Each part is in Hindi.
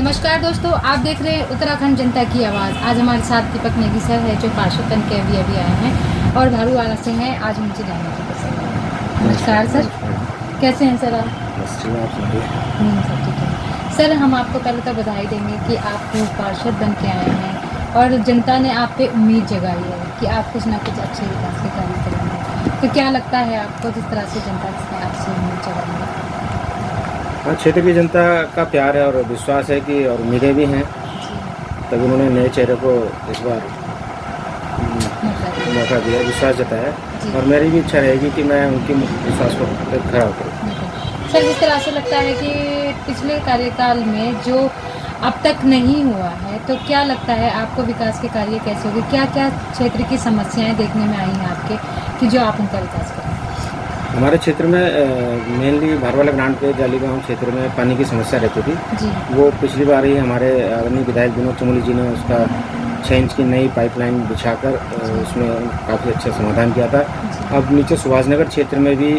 नमस्कार दोस्तों, आप देख रहे हैं उत्तराखंड जनता की आवाज़। आज हमारे साथ दीपक नेगी सर है जो पार्षद बन के अभी आए हैं और भारूवाला से हैं। आज मुझे जानने की पसंद है। नमस्कार सर, कैसे हैं सर आप? सब ठीक है सर। हम आपको पहले तो बधाई देंगे कि आप पार्षद बन के आए हैं और जनता ने आप पे उम्मीद जगाई है कि आप कुछ ना कुछ अच्छे विकास के कार्य करेंगे। तो क्या लगता है आपको, जिस तरह से जनता ने आपसे उम्मीद जगाई है? हाँ, क्षेत्र की जनता का प्यार है और विश्वास है कि और उम्मीदें भी हैं, तभी उन्होंने नए चेहरे को इस बार मौका दिया, विश्वास जताया और मेरी भी इच्छा रहेगी कि मैं उनकी विश्वास को खरा करूँ। सर, जिस तरह से लगता है कि पिछले कार्यकाल में जो अब तक नहीं हुआ है, तो क्या लगता है आपको विकास के कार्य कैसे होंगे? क्या क्या क्षेत्र की समस्याएं देखने में आई हैं आपके कि जो आप उनका विकास करें? हमारे क्षेत्र में मेनली भारूवाला ग्रांट के जालीगांव क्षेत्र में पानी की समस्या रहती थी जी। वो पिछली बार ही हमारे आदरणीय विधायक विनोद चमोली जी ने उसका 6 इंच की नई पाइपलाइन बिछाकर उसमें काफ़ी अच्छा समाधान किया था। अब नीचे सुभाषनगर क्षेत्र में भी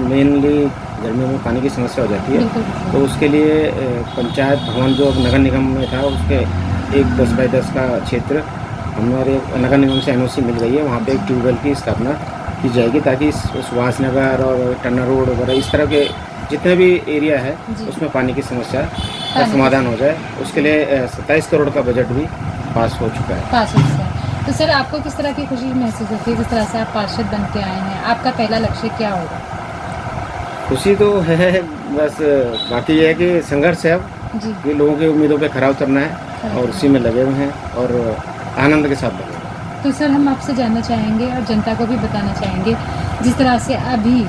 मेनली गर्मियों में पानी की समस्या हो जाती है, तो उसके लिए पंचायत भवन जो नगर निगम में था उसके एक 10 बाई 10 का क्षेत्र हमारे नगर निगम से NOC मिल गई है। वहाँ पे एक ट्यूबवेल की स्थापना की जाएगी ताकि सुभाषनगर और टन्ना रोड वगैरह इस तरह के जितने भी एरिया है उसमें पानी की समस्या का समाधान हो जाए। उसके लिए 27 करोड़ का बजट भी पास हो चुका है। तो सर, आपको किस तरह की खुशी महसूस होती है जिस तरह से आप पार्षद बन के आए हैं? आपका पहला लक्ष्य क्या होगा? खुशी तो है, बस बाकी ये है कि संघर्ष है अब ये लोगों की उम्मीदों पे खरा उतरना है और उसी में लगे हुए हैं और आनंद के साथ लगे। तो सर, हम आपसे जानना चाहेंगे और जनता को भी बताना चाहेंगे, जिस तरह से अभी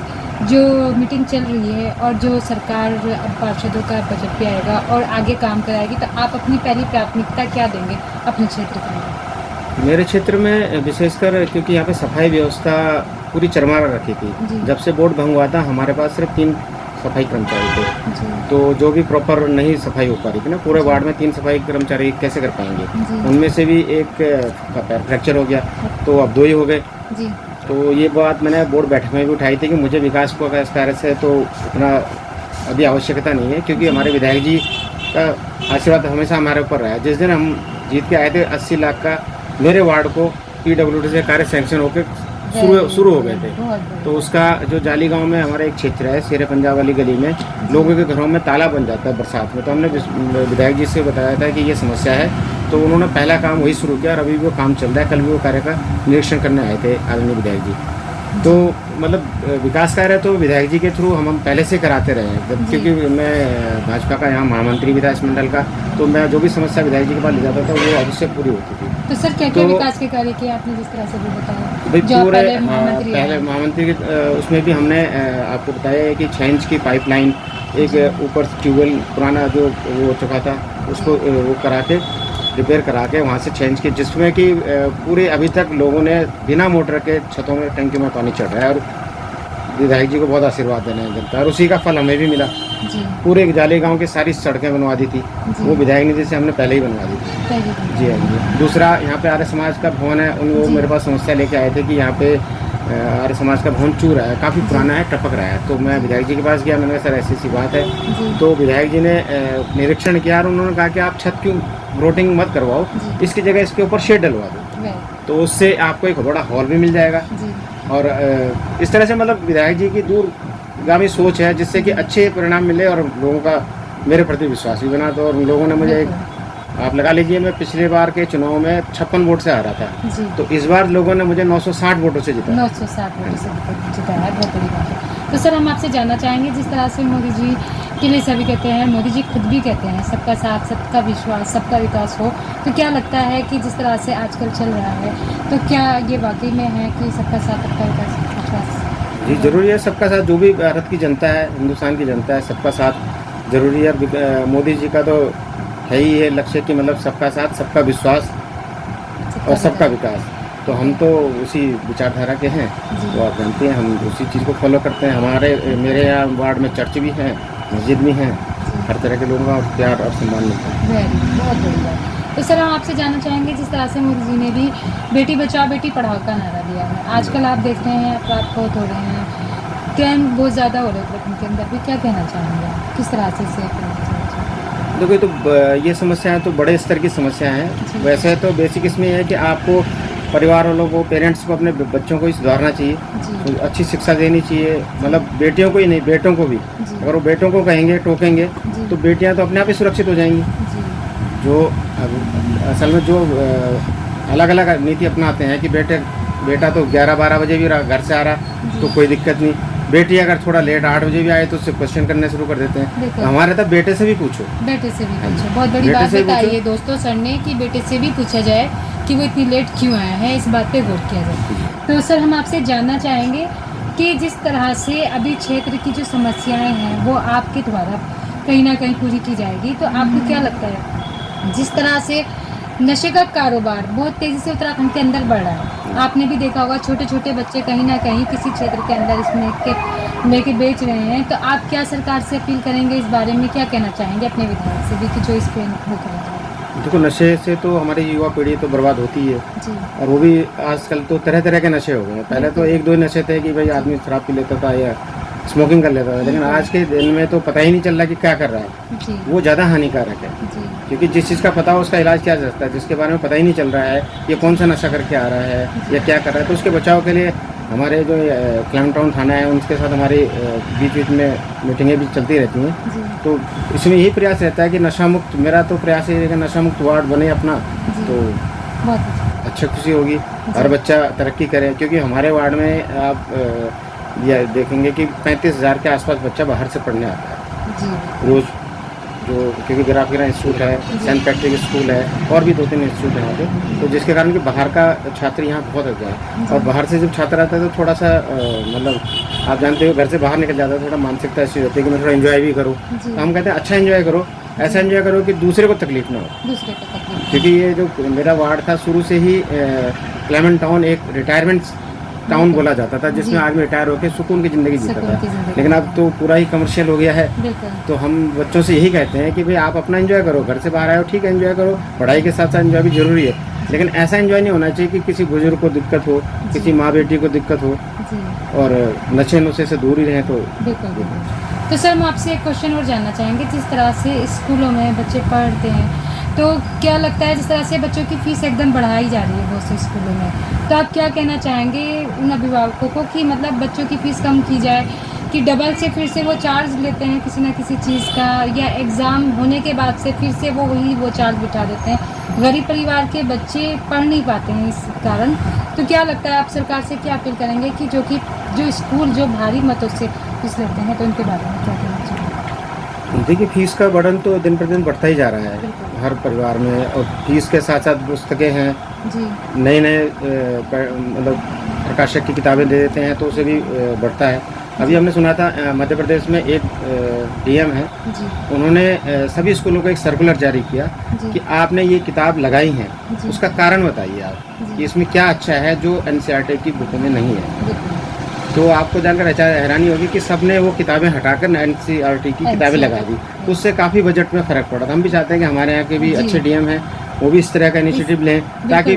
जो मीटिंग चल रही है और जो सरकार अब पार्षदों का बजट भी आएगा और आगे काम कराएगी, तो आप अपनी पहली प्राथमिकता क्या देंगे अपने क्षेत्र के लिए? मेरे क्षेत्र में विशेषकर क्योंकि यहाँ पे सफाई व्यवस्था पूरी चरमरा रखी थी। जब से बोर्ड भंग हुआ था हमारे पास सिर्फ 3 सफाई कर्मचारी थे, तो जो भी प्रॉपर नहीं सफाई हो पा रही थी ना, पूरे वार्ड में 3 सफाई कर्मचारी कैसे कर पाएंगे? उनमें से भी एक का पैर फ्रैक्चर हो गया, तो अब 2 ही हो गए। तो ये बात मैंने बोर्ड बैठक में भी उठाई थी कि मुझे विकास को इस कार्य से तो उतना अभी आवश्यकता नहीं है, क्योंकि हमारे विधायक जी का आशीर्वाद हमेशा हमारे ऊपर रहा है। जिस दिन हम जीत के आए थे 80 लाख का मेरे वार्ड को PWD से कार्य सैंक्शन होकर शुरू हो गए थे। तो उसका जो जालीगांव में हमारा एक क्षेत्र है शेर पंजाब वाली गली में, लोगों के घरों में ताला बन जाता है बरसात में, तो हमने विधायक जी से बताया था कि ये समस्या है, तो उन्होंने पहला काम वही शुरू किया और अभी भी वो काम चल रहा है। कल भी वो कार्य का निरीक्षण करने आए थे आदरणीय विधायक जी। तो मतलब विकास कार्य तो विधायक जी के थ्रू हम पहले से कराते रहे हैं, क्योंकि मैं भाजपा का यहाँ महामंत्री भी था इस मंडल का, तो मैं जो भी समस्या विधायक जी के पास ले जाता था वो अवश्य पूरी होती थी। तो सर, क्या क्या विकास के कार्य किए आपने, जिस तरह से भी बताया? पूरे पहले महामंत्री के उसमें भी हमने आपको बताया है कि 6 इंच की पाइपलाइन, एक ऊपर ट्यूबवेल पुराना जो वो हो चुका था उसको वो करा के रिपेयर करा के वहाँ से 6 इंच की, जिसमें कि पूरे अभी तक लोगों ने बिना मोटर के छतों में टंकियों में पानी चढ़ रहा है और विधायक जी को बहुत आशीर्वाद देने हैं जनता, और उसी का फल हमें भी मिला। पूरे जालीगांव की सारी सड़कें बनवा दी थी वो विधायक निधि से हमने पहले ही बनवा दी थी। जी हाँ जी। दूसरा, यहाँ पे आर्य समाज का भवन है, वो मेरे पास समस्या लेके आए थे कि यहाँ पे आर्य समाज का भवन चूर है, काफ़ी पुराना है, टपक रहा है। तो मैं विधायक जी के पास गया, मैंने कहा सर ऐसी बात है। तो विधायक जी ने निरीक्षण किया और उन्होंने कहा कि आप छत क्यों ग्रोटिंग मत करवाओ, इसकी जगह इसके ऊपर शेड डलवा दो, तो उससे आपको एक बड़ा हॉल भी मिल जाएगा। और इस तरह से मतलब विधायक जी की दूरगामी सोच है, जिससे कि अच्छे परिणाम मिले और लोगों का मेरे प्रति विश्वास भी बना। तो और उन लोगों ने मुझे आप लगा लीजिए, मैं पिछले बार के चुनाव में 56 वोट से हारा था, तो इस बार लोगों ने मुझे 960 वोटों से जिताया। 960 वोटों से जिताया, बहुत बड़ी बात है। तो सर, हम आपसे जानना चाहेंगे, जिस तरह से मोदी जी के लिए सभी कहते हैं, मोदी जी खुद भी कहते हैं सबका साथ, सबका विश्वास, सबका विकास हो, तो क्या लगता है कि जिस तरह से आजकल चल रहा है, तो क्या ये वाकई में है कि सबका साथ, सबका विकास? जी जरूरी है, सबका साथ। जो भी भारत की जनता है, हिंदुस्तान की जनता है, सबका साथ जरूरी है। मोदी जी का तो है ही है लक्ष्य कि मतलब सबका साथ, सबका विश्वास और सबका विकास। तो हम तो उसी विचारधारा के हैं, तो आप जानते हैं हम उसी चीज़ को फॉलो करते हैं। मेरे यहाँ वार्ड में चर्च भी हैं, मस्जिद भी हैं, हर तरह के लोगों का प्यार और सम्मान मिलता है। बहुत बढ़िया। तो सर, हम आपसे जानना चाहेंगे, जिस तरह से मोदी जी ने भी बेटी बचाओ बेटी पढ़ाओ का नारा दिया है, आजकल आप देख रहे हैं अपराध बहुत हो रहे हैं, क्राइम बहुत ज़्यादा हो रहे हैं उत्तराखंड के अंदर भी, क्या कहना चाहेंगे आप, किस तरह से इसे करना चाहिए? देखो ये समस्याएं तो बड़े स्तर की समस्या हैं। वैसे तो बेसिक इसमें है कि आपको परिवार वालों को, पेरेंट्स को अपने बच्चों को ही सुधारना चाहिए, तो अच्छी शिक्षा देनी चाहिए। मतलब बेटियों को ही नहीं, बेटों को भी। अगर वो बेटों को कहेंगे, टोकेंगे, तो बेटियां तो अपने आप ही सुरक्षित हो जाएंगी। जो असल में जो अलग अलग नीति अपनाते हैं कि बेटा तो 11-12 बजे भी घर से आ रहा तो कोई दिक्कत नहीं, बेटी अगर थोड़ा लेट 8 बजे भी आए तो उससे क्वेश्चन करने शुरू कर देते हैं। तो हमारे तब बेटे से भी पूछो, बेटे से भी पूछो। बहुत बड़ी बात बताई है दोस्तों सर ने कि बेटे से भी पूछा जाए कि वो इतनी लेट क्यों आया है, इस बात पे गौर किया जाए। तो सर हम आपसे जानना चाहेंगे कि जिस तरह से अभी क्षेत्र की जो समस्याएं हैं वो आपके द्वारा कहीं ना कहीं पूरी की जाएगी, तो आपको क्या लगता है जिस तरह से नशे का कारोबार बहुत तेज़ी से उत्तराखंड के अंदर बढ़ रहा है, आपने भी देखा होगा छोटे छोटे बच्चे कहीं ना कहीं किसी क्षेत्र के अंदर इसमें लेके बेच रहे हैं, तो आप क्या सरकार से अपील करेंगे, इस बारे में क्या कहना चाहेंगे अपने विधायक से भी कि जो इस पर वो करें? देखो, नशे से तो हमारी युवा पीढ़ी तो बर्बाद होती है जी। और वो भी आजकल तो तरह तरह के नशे हो गए। पहले तो 1-2 नशे थे कि भाई आदमी शराब पी लेता था या स्मोकिंग कर लेता था, लेकिन आज के दिन में तो पता ही नहीं चल रहा कि क्या कर रहा है जी। वो ज़्यादा हानिकारक है जी। क्योंकि जिस चीज़ का पता हो उसका इलाज क्या जाता है, जिसके बारे में पता ही नहीं चल रहा है ये कौन सा नशा करके आ रहा है या क्या कर रहा है, तो उसके बचाव के लिए हमारे जो क्लाइम टाउन थाना है उनके साथ हमारी बीच बीच में मीटिंगें भी चलती रहती हैं। तो इसमें यही प्रयास रहता है कि नशा मुक्त, मेरा तो प्रयास ये है कि नशा मुक्त वार्ड बने अपना, तो अच्छा खुशी होगी, हर बच्चा तरक्की करे। क्योंकि हमारे वार्ड में आप यह देखेंगे कि 35,000 के आसपास बच्चा बाहर से पढ़ने आता है रोज़, जो क्योंकि ग्राफिका इंस्टीट्यूट है, सेंट पैट्रिक स्कूल है और भी 2-3 इंस्टीट्यूट हैं यहाँ पे, तो जिसके कारण कि बाहर का छात्र यहाँ बहुत होता है। और बाहर से जब छात्र आता है तो थोड़ा सा मतलब आप जानते हो घर से बाहर निकल जाता है, थोड़ा मानसिकता ऐसी होती है कि मैं थोड़ा एंजॉय भी करूँ, तो हम कहते हैं अच्छा एंजॉय करो, ऐसा एंजॉय करो कि दूसरे को तकलीफ ना हो। क्योंकि ये जो मेरा वार्ड था शुरू से ही क्लेमेंट टाउन एक रिटायरमेंट टाउन बोला जाता था, जिसमें आदमी रिटायर होकर सुकून की ज़िंदगी जीता था, लेकिन अब तो पूरा ही कमर्शियल हो गया है। तो हम बच्चों से यही कहते हैं कि भाई आप अपना एंजॉय करो, घर से बाहर आए हो ठीक है एंजॉय करो, पढ़ाई के साथ साथ एंजॉय भी जरूरी है, लेकिन ऐसा एंजॉय नहीं होना चाहिए कि किसी बुजुर्ग को दिक्कत हो, किसी माँ बेटी को दिक्कत हो, और नशे नुशे से दूर ही रहें। तो सर हम आपसे एक क्वेश्चन और जानना चाहेंगे, जिस तरह से स्कूलों में बच्चे पढ़ते हैं तो क्या लगता है जिस तरह से बच्चों की फ़ीस एकदम बढ़ाई जा रही है बहुत से स्कूलों में, तो आप क्या कहना चाहेंगे उन अभिभावकों को कि मतलब बच्चों की फ़ीस कम की जाए, कि डबल से फिर से वो चार्ज लेते हैं किसी न किसी चीज़ का, या एग्ज़ाम होने के बाद से फिर से वो चार्ज बिठा देते हैं, गरीब परिवार के बच्चे पढ़ नहीं पाते हैं इस कारण। तो क्या लगता है आप सरकार से क्या अपील करेंगे कि जो स्कूल जो भारी मतों से फीस लेते हैं, तो उनके बारे में क्या कहना चाहिए? देखिए, फीस का बर्डन तो दिन पर दिन बढ़ता ही जा रहा है हर परिवार में, और फीस के साथ साथ पुस्तकें हैं, नए मतलब प्रकाशक की किताबें दे देते हैं, तो उसे भी बढ़ता है। अभी हमने सुना था मध्य प्रदेश में एक डीएम है, उन्होंने सभी स्कूलों को एक सर्कुलर जारी किया कि आपने ये किताब लगाई है, उसका कारण बताइए आप कि इसमें क्या अच्छा है जो एनसीईआरटी की बुकों में नहीं है। तो आपको जानकर हैरानी होगी कि सबने वो किताबें हटाकर एनसीईआरटी की किताबें लगा दी, तो उससे काफ़ी बजट में फ़र्क पड़ा था। हम भी चाहते हैं कि हमारे यहाँ के भी अच्छे डीएम हैं, वो भी इस तरह का इनिशिएटिव लें ताकि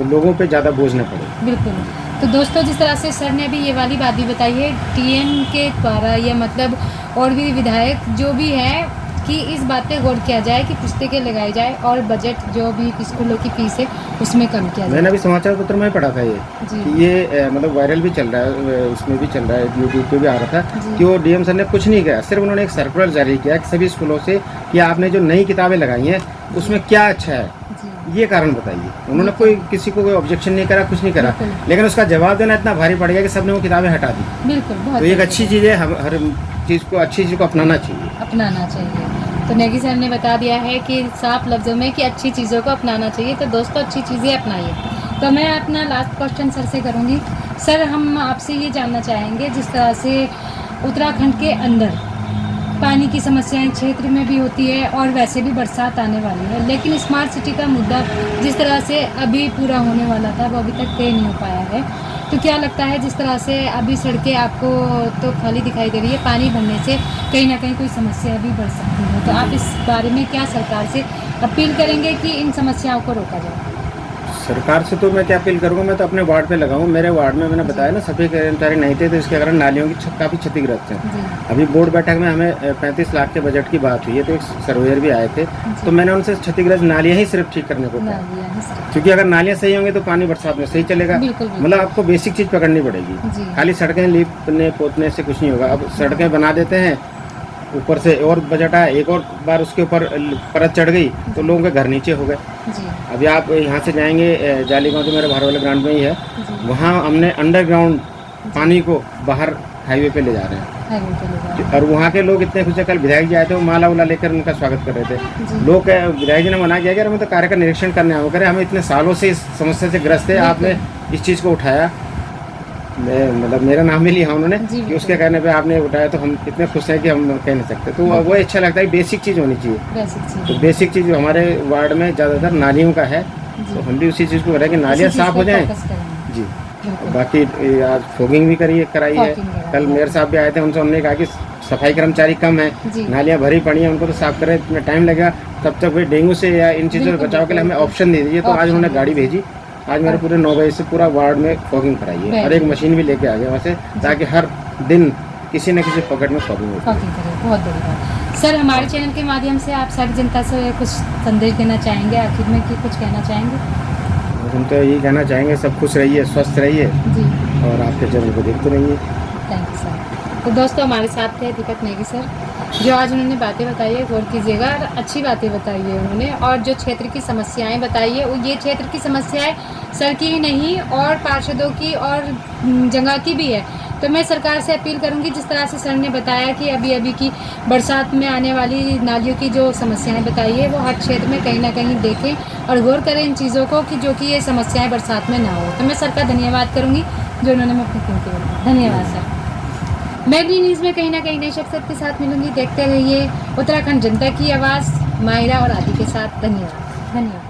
लोगों पे ज़्यादा बोझ न पड़े। बिल्कुल। तो दोस्तों जिस तरह से सर ने अभी ये वाली बात भी बताई है डीएम के द्वारा, या मतलब और भी विधायक जो भी है, कि इस बात पे गौर किया जाए कि पुस्तकें लगाई जाए और बजट जो भी स्कूलों की फीस है उसमें कम किया जाए। मैंने अभी समाचार पत्र में पढ़ा था ये मतलब वायरल भी चल रहा है, उसमें भी चल रहा है, यूट्यूब पे भी आ रहा था कि वो डीएम सर ने कुछ नहीं किया, सिर्फ उन्होंने एक सर्कुलर जारी किया कि सभी स्कूलों से कि आपने जो नई किताबें लगाई हैं उसमें क्या अच्छा है, ये कारण बताइए। उन्होंने किसी को कोई ऑब्जेक्शन नहीं करा, कुछ नहीं करा, लेकिन उसका जवाब देना इतना भारी पड़ गया कि सबने वो किताबें हटा दी। बिल्कुल, तो एक अच्छी चीज़ है, हर चीज़ को अच्छी चीज़ को अपनाना चाहिए। तो नेगी सर ने बता दिया है कि साफ लफ्ज़ों में कि अच्छी चीज़ों को अपनाना चाहिए, तो दोस्तों अच्छी चीज़ें अपनाइए। तो मैं अपना लास्ट क्वेश्चन सर से करूँगी। सर हम आपसे ये जानना चाहेंगे, जिस तरह से उत्तराखंड के अंदर पानी की समस्याएं क्षेत्र में भी होती है और वैसे भी बरसात आने वाली है, लेकिन स्मार्ट सिटी का मुद्दा जिस तरह से अभी पूरा होने वाला था वो अभी तक तय नहीं हो पाया है। तो क्या लगता है जिस तरह से अभी सड़कें आपको तो खाली दिखाई दे रही है, पानी भरने से कहीं ना कहीं कोई समस्या भी बढ़ सकती है, तो आप इस बारे में क्या सरकार से अपील करेंगे कि इन समस्याओं को रोका जाए? सरकार से तो मैं क्या अपील करूँगा, मैं तो अपने वार्ड पे लगाऊँ। मेरे वार्ड में मैंने बताया ना, सफाई कर्मचारी नहीं थे, तो इसके कारण नालियों की काफ़ी क्षतिग्रस्त है। जी अभी बोर्ड बैठक में हमें 35 लाख के बजट की बात हुई है, तो एक सर्वेयर भी आए थे, तो मैंने उनसे क्षतिग्रस्त नालियाँ ही सिर्फ ठीक करने को कहा, नालियाँ ही सिर्फ। क्योंकि अगर नालियाँ सही होंगी तो पानी बरसात में सही चलेगा। बिल्कुल, बिल्कुल। मतलब आपको बेसिक चीज़ पकड़नी पड़ेगी, जी खाली सड़कें लीपने पोतने से कुछ नहीं होगा। अब सड़कें बना देते हैं, ऊपर से और बजट आया, एक और बार उसके ऊपर परत चढ़ गई तो लोगों के घर नीचे हो गए। जी अभी आप यहाँ से जाएंगे जालीगांव, जो मेरे बाहर वाले ग्राउंड में ही है, जी वहाँ हमने अंडरग्राउंड पानी को बाहर हाईवे पे ले जा रहे हैं। हाईवे पे ले जाओ। और वहाँ के लोग इतने खुश हैं, कल विधायक जी आए थे, वो माला उला लेकर उनका स्वागत कर रहे थे। जी लोग विधायक जी ने मना किया कि हमें तो कार्य का निरीक्षण करने आए, वो कह रहे हमें इतने सालों से इस समस्या से ग्रस्त है, आपने इस चीज़ को उठाया। मतलब मेरा नाम ही लिया उन्होंने जी, कि उसके कहने पे आपने उठाया, तो हम इतने खुश हैं कि हम कह नहीं सकते। तो वो अच्छा लगता है, बेसिक चीज़ होनी चाहिए। बेसिक तो चीज़। बेसिक चीज़ हमारे वार्ड में ज़्यादातर नालियों का है, जी तो हम भी उसी चीज़ को करें कि नालियाँ इसी चीज़ साफ़ पे हो जाएं। फोकस करेंगे। जी, बिल्कुल। बाकी आज फॉगिंग भी कराई है। फॉगिंग कराई कल है। मेयर साहब भी आए थे, उनसे हमने कहा कि सफाई कर्मचारी कम है, जी नालियाँ भरी पड़ी हैं, उनको तो साफ करें, इतना टाइम लगेगा, तब तक वे डेंगू से या इन चीज़ों से बिल्कुल, बचाव के लिए हमें बिल्कुल। ऑप्शन दे दीजिए। तो आज ऑप्शन उन्होंने दे गाड़ी दीजिए। भेजी, आज मेरे पूरे 9 बजे से पूरा वार्ड में फॉगिंग कराई है, और एक मशीन भी लेके आ गया वहाँ से, ताकि हर दिन किसी न किसी पॉकेट में फॉगिंग हो। फॉगिंग करें, बहुत बड़ी बात। सर, हमारे चैनल के माध्यम से आप सारी जनता से कुछ संदेश देना चाहेंगे आखिर में, कि कुछ कहना चाहेंगे? हम तो यही कहना चाहेंगे, सब खुश रहिए, स्वस्थ रहिए, जी और आपके चैनल को देखते रहिए। Thank you sir. तो दोस्तों, हमारे साथ थे दीपक नेगी सर, जो आज उन्होंने बातें बताई है, गौर कीजिएगा, और अच्छी बातें बताई है उन्होंने, और जो क्षेत्र की समस्याएं बताई है, वो ये क्षेत्र की समस्याएं सर की ही नहीं, और पार्षदों की और जगह की भी है। तो मैं सरकार से अपील करूंगी, जिस तरह से सर ने बताया कि अभी की बरसात में आने वाली नालियों की जो समस्याएं बताई है, वो हर क्षेत्र में कहीं ना कहीं देखें और गौर करें इन चीज़ों को, कि जो कि ये समस्याएं बरसात में ना हो। तो मैं सर का धन्यवाद करूंगी, जो उन्होंने मैं अपनी कीमती बताया। धन्यवाद सर। मैं भी न्यूज़ में कहीं ना कहीं नई शख्सियत के साथ मिलूंगी। देखते रहिए उत्तराखंड जनता की आवाज़, माहिरा और आदि के साथ। धन्यवाद।